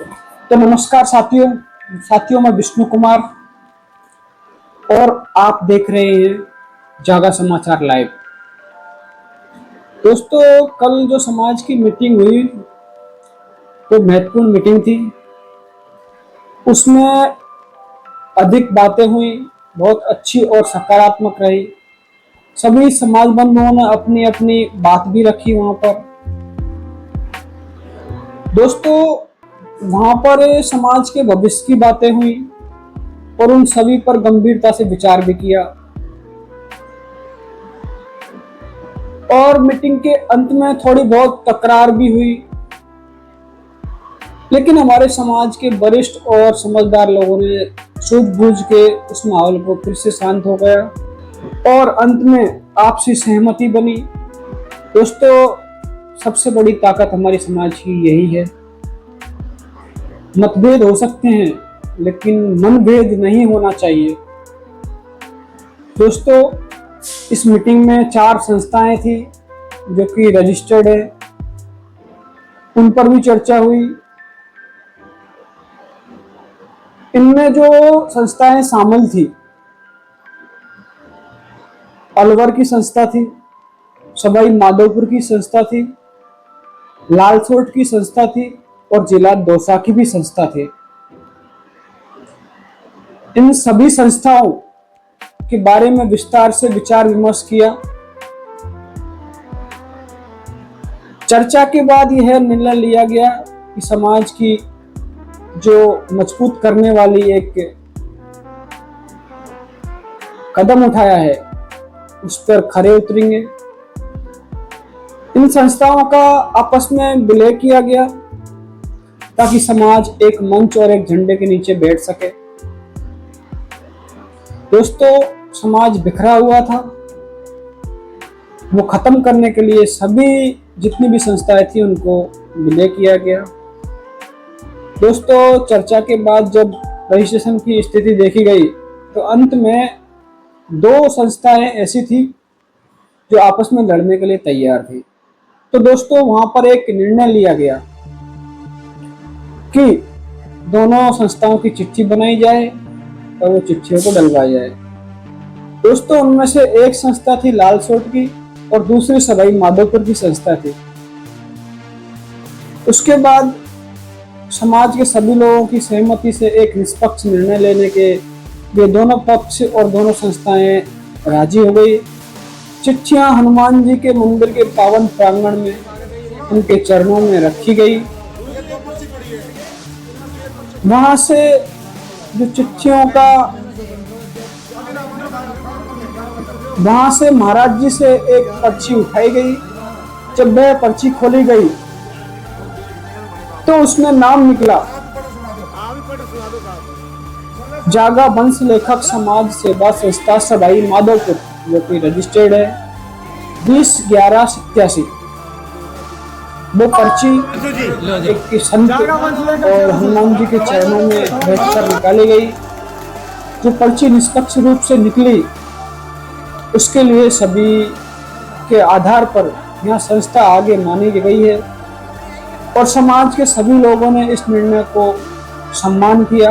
तो नमस्कार साथियों। मैं विष्णु कुमार और आप देख रहे हैं जागा समाचार लाइव। दोस्तों, कल जो समाज की मीटिंग हुई तो महत्वपूर्ण मीटिंग थी। उसमें अधिक बातें हुई, बहुत अच्छी और सकारात्मक रही। सभी समाज बंधुओं ने अपनी अपनी बात भी रखी वहां पर। दोस्तों, वहां पर समाज के भविष्य की बातें हुई और उन सभी पर गंभीरता से विचार भी किया। और मीटिंग के अंत में थोड़ी बहुत तकरार भी हुई, लेकिन हमारे समाज के वरिष्ठ और समझदार लोगों ने सूझबूझ के उस माहौल को फिर से शांत हो गया और अंत में आपसी सहमति बनी। दोस्तों, सबसे बड़ी ताकत हमारी समाज की यही है। मतभेद हो सकते हैं लेकिन मनभेद नहीं होना चाहिए। दोस्तों, इस मीटिंग में 4 संस्थाएं थी जो कि रजिस्टर्ड है, उन पर भी चर्चा हुई। इनमें जो संस्थाएं शामिल थी, अलवर की संस्था थी, सवाई माधोपुर की संस्था थी, लालसोट की संस्था थी और जिला दौसा की भी संस्था थी। इन सभी संस्थाओं के बारे में विस्तार से विचार विमर्श किया। चर्चा के बाद यह निर्णय लिया गया कि समाज की जो मजबूत करने वाली एक कदम उठाया है उस पर खरे उतरेंगे। इन संस्थाओं का आपस में विलय किया गया ताकि समाज एक मंच और एक झंडे के नीचे बैठ सके। दोस्तों, समाज बिखरा हुआ था, वो खत्म करने के लिए सभी जितनी भी संस्थाएं थी उनको विलय किया गया। दोस्तों, चर्चा के बाद जब रजिस्ट्रेशन की स्थिति देखी गई तो अंत में 2 संस्थाएं ऐसी थी जो आपस में लड़ने के लिए तैयार थी। तो दोस्तों, वहां पर एक निर्णय लिया गया कि दोनों संस्थाओं की चिट्ठी बनाई जाए और वो चिट्ठियों को डलवाया जाए। दोस्तों, उनमें से एक संस्था थी लालसोट की और दूसरी सवाई माधोपुर की संस्था थी। उसके बाद समाज के सभी लोगों की सहमति से एक निष्पक्ष निर्णय लेने के लिए दोनों पक्ष और दोनों संस्थाएं राजी हो गई। चिट्ठियां हनुमान जी के मंदिर के पावन प्रांगण में उनके चरणों में रखी गई। वहां से जो चिट्ठियों का वहां से महाराज जी से एक पर्ची उठाई गई। जब वह पर्ची खोली गई तो उसमें नाम निकला जागा वंश लेखक समाज सेवा संस्था सवाई माधोपुर, जो कि रजिस्टर्ड है 20/11/87। वो पर्ची एक संत और हनुमान जी के चरणों में बैठकर निकाली गई। जो पर्ची निष्पक्ष रूप से निकली उसके लिए सभी के आधार पर यह संस्था आगे मानी गई है और समाज के सभी लोगों ने इस निर्णय को सम्मान किया।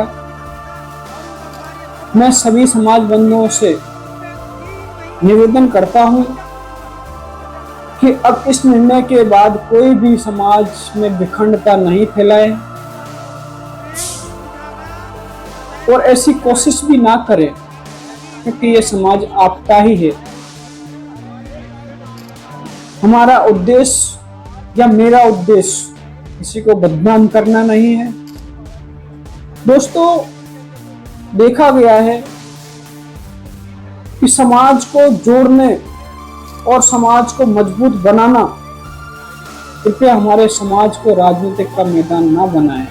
मैं सभी समाज बंधुओं से निवेदन करता हूं कि अब इस निर्णय के बाद कोई भी समाज में विखंडता नहीं फैलाए और ऐसी कोशिश भी ना करें, क्योंकि ये समाज आपका ही है। हमारा उद्देश्य या मेरा उद्देश्य किसी को बदनाम करना नहीं है। दोस्तों, देखा गया है कि समाज को जोड़ने और समाज को मजबूत बनाना, कृपया हमारे समाज को राजनीतिक का मैदान ना बनाएं।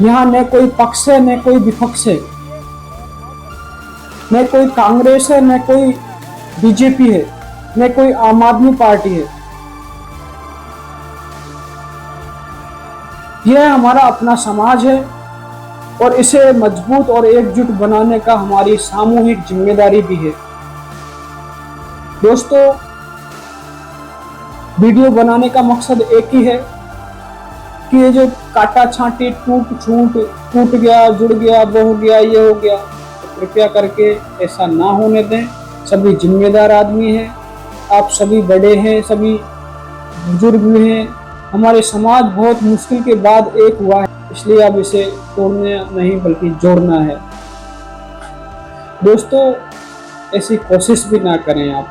यहाँ न कोई पक्ष है न कोई विपक्ष है, न कोई कांग्रेस है न कोई बीजेपी है न कोई आम आदमी पार्टी है। यह हमारा अपना समाज है और इसे मजबूत और एकजुट बनाने का हमारी सामूहिक जिम्मेदारी भी है। दोस्तों, वीडियो बनाने का मकसद एक ही है कि ये जो काटा छांटी टूट गया, जुड़ गया, वो हो गया, ये हो गया, तो कृपया करके ऐसा ना होने दें। सभी जिम्मेदार आदमी हैं, आप सभी बड़े हैं, सभी बुजुर्ग भी हैं। हमारे समाज बहुत मुश्किल के बाद एक हुआ है, इसलिए अब इसे तोड़ना नहीं बल्कि जोड़ना है। दोस्तों, ऐसी कोशिश भी ना करें आप।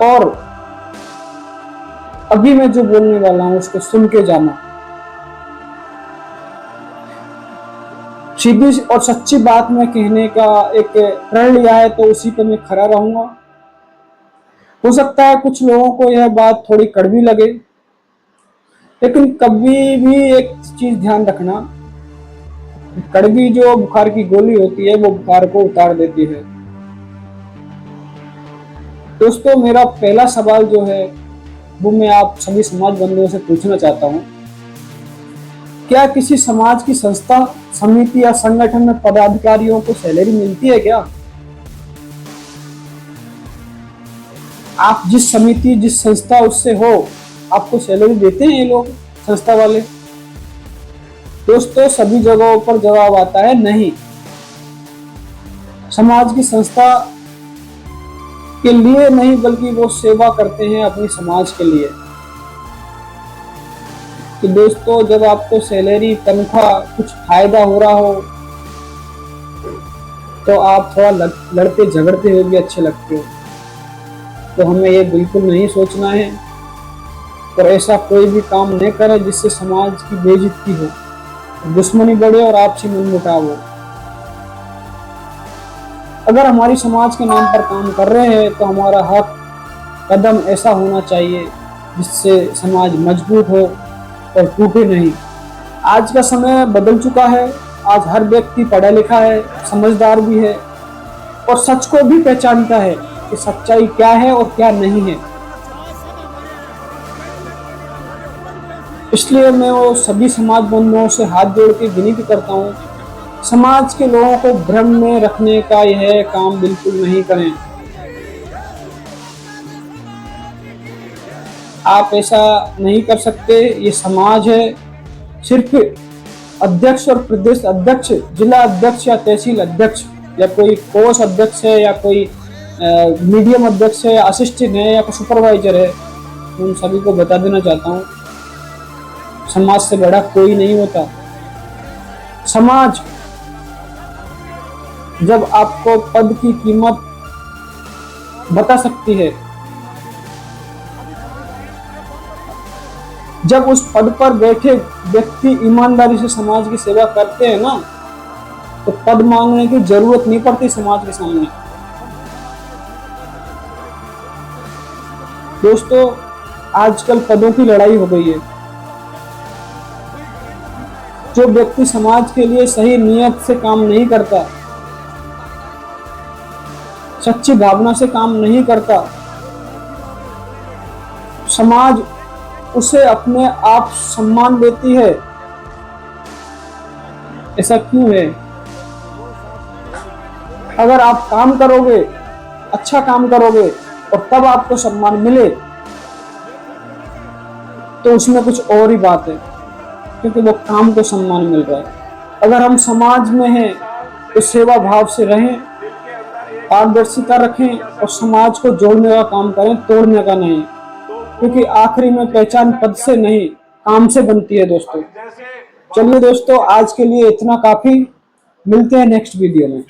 और अभी मैं जो बोलने वाला हूं उसको सुन के जाना। सीधी और सच्ची बात में कहने का एक प्रण लिया है, तो उसी पे मैं खड़ा रहूंगा। हो सकता है कुछ लोगों को यह बात थोड़ी कड़वी लगे, लेकिन कभी भी एक चीज ध्यान रखना, कड़वी जो बुखार की गोली होती है वो बुखार को उतार देती है। दोस्तों, मेरा पहला सवाल जो है वो मैं आप सभी समाज बंधुओं से पूछना चाहता हूं, क्या किसी समाज की संस्था, समिति या संगठन में पदाधिकारियों को सैलरी मिलती है क्या? आप जिस समिति, जिस संस्था उससे हो, आपको सैलरी देते हैं ये लोग, संस्था वाले? दोस्तों, सभी जगहों पर जवाब आता है नहीं। समाज की संस्था के लिए नहीं, बल्कि वो सेवा करते हैं अपनी समाज के लिए। तो दोस्तों, जब आपको सैलरी, तनख्वाह, कुछ फायदा हो रहा हो, तो आप थोड़ा लड़ते झगड़ते हुए भी अच्छे लगते हो। तो हमें ये बिल्कुल नहीं सोचना है और ऐसा कोई भी काम नहीं करे जिससे समाज की बेइज्जती हो, दुश्मनी बढ़े और आपसी मनमुटाव हो। अगर हमारी समाज के नाम पर काम कर रहे हैं तो हमारा हक कदम ऐसा होना चाहिए जिससे समाज मजबूत हो और टूटे नहीं। आज का समय बदल चुका है। आज हर व्यक्ति पढ़ा लिखा है, समझदार भी है और सच को भी पहचानता है कि सच्चाई क्या है और क्या नहीं है। इसलिए मैं वो सभी समाज बंधुओं से हाथ जोड़ के विनती करता हूँ, समाज के लोगों को भ्रम में रखने का यह काम बिल्कुल नहीं करें। आप ऐसा नहीं कर सकते। ये समाज है, सिर्फ अध्यक्ष और प्रदेश अध्यक्ष, जिला अध्यक्ष या तहसील अध्यक्ष या कोई कोष अध्यक्ष है या कोई मीडियम अध्यक्ष है, असिस्टेंट है या सुपरवाइजर है, उन सभी को बता देना चाहता हूँ, समाज से बड़ा कोई नहीं होता। समाज जब आपको पद की कीमत बता सकती है, जब उस पद पर बैठे व्यक्ति ईमानदारी से समाज की सेवा करते हैं ना, तो पद मांगने की जरूरत नहीं पड़ती समाज के सामने। दोस्तों, आजकल पदों की लड़ाई हो गई है। जो व्यक्ति समाज के लिए सही नियत से काम नहीं करता, सच्ची भावना से काम नहीं करता, समाज उसे अपने आप सम्मान देती है। ऐसा क्यों है? अगर आप काम करोगे, अच्छा काम करोगे और तब आपको सम्मान मिले, तो उसमें कुछ और ही बात है, क्योंकि वो काम को सम्मान मिल रहा है। अगर हम समाज में हैं तो सेवा भाव से रहें, पारदर्शिता रखें और समाज को जोड़ने का काम करें, तोड़ने का नहीं, क्योंकि आखिरी में पहचान पद से नहीं, काम से बनती है। दोस्तों, चलिए दोस्तों, आज के लिए इतना काफी। मिलते हैं नेक्स्ट वीडियो में।